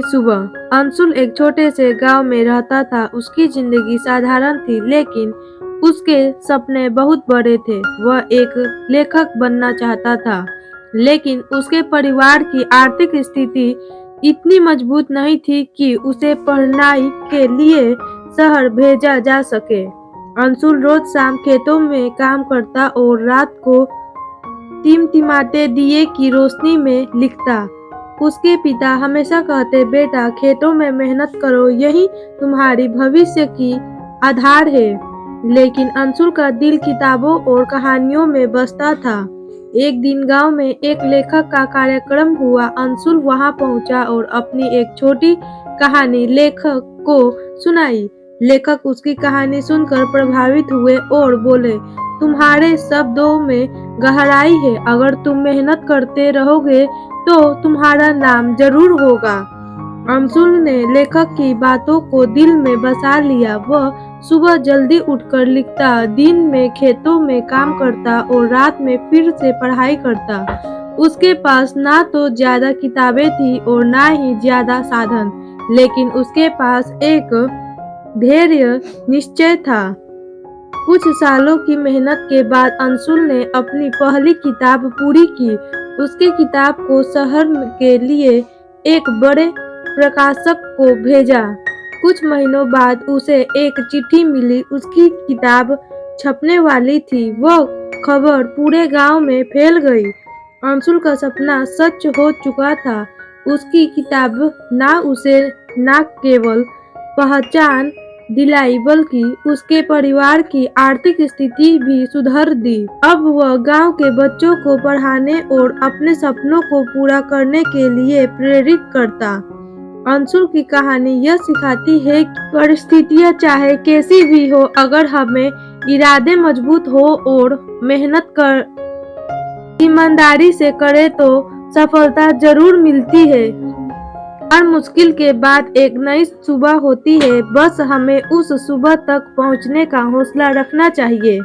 सुबह अंशुल एक छोटे से गांव में रहता था। उसकी जिंदगी साधारण थी, लेकिन उसके सपने बहुत बड़े थे। वह एक लेखक बनना चाहता था, लेकिन उसके परिवार की आर्थिक स्थिति इतनी मजबूत नहीं थी कि उसे पढ़ाई के लिए शहर भेजा जा सके। अंशुल रोज शाम खेतों में काम करता और रात को टिमटिमाते दिए की रोशनी में लिखता। उसके पिता हमेशा कहते, बेटा खेतों में मेहनत करो, यही तुम्हारी भविष्य की आधार है। लेकिन अंशुल का दिल किताबों और कहानियों में बसता था। एक दिन गांव में एक लेखक का कार्यक्रम हुआ। अंशुल वहां पहुंचा और अपनी एक छोटी कहानी लेखक को सुनाई। लेखक उसकी कहानी सुनकर प्रभावित हुए और बोले, तुम्हारे शब्दों में गहराई है। अगर तुम मेहनत करते रहोगे तो तुम्हारा नाम जरूर होगा। अंशुल ने लेखक की बातों को दिल में बसा लिया। वह सुबह जल्दी उठकर लिखता, दिन में खेतों में काम करता और रात में फिर से पढ़ाई करता। उसके पास ना तो ज्यादा किताबें थी और ना ही ज्यादा साधन, लेकिन उसके पास एक धैर्य निश्चय था। कुछ सालों की मेहनत के बाद अंशुल ने अपनी पहली किताब पूरी की। उसकी किताब को शहर के लिए एक बड़े प्रकाशक को भेजा। कुछ महीनों बाद उसे एक चिट्ठी मिली। उसकी किताब छपने वाली थी। वह खबर पूरे गांव में फैल गई। अंशुल का सपना सच हो चुका था। उसकी किताब ना उसे ना केवल पहचान दिलाई, बल्कि उसके परिवार की आर्थिक स्थिति भी सुधर दी। अब वह गांव के बच्चों को पढ़ाने और अपने सपनों को पूरा करने के लिए प्रेरित करता। अंशुल की कहानी यह सिखाती है कि परिस्थितियां चाहे कैसी भी हो, अगर हमें इरादे मजबूत हो और मेहनत कर ईमानदारी से करे तो सफलता जरूर मिलती है। हर मुश्किल के बाद एक नई सुबह होती है, बस हमें उस सुबह तक पहुंचने का हौसला रखना चाहिए।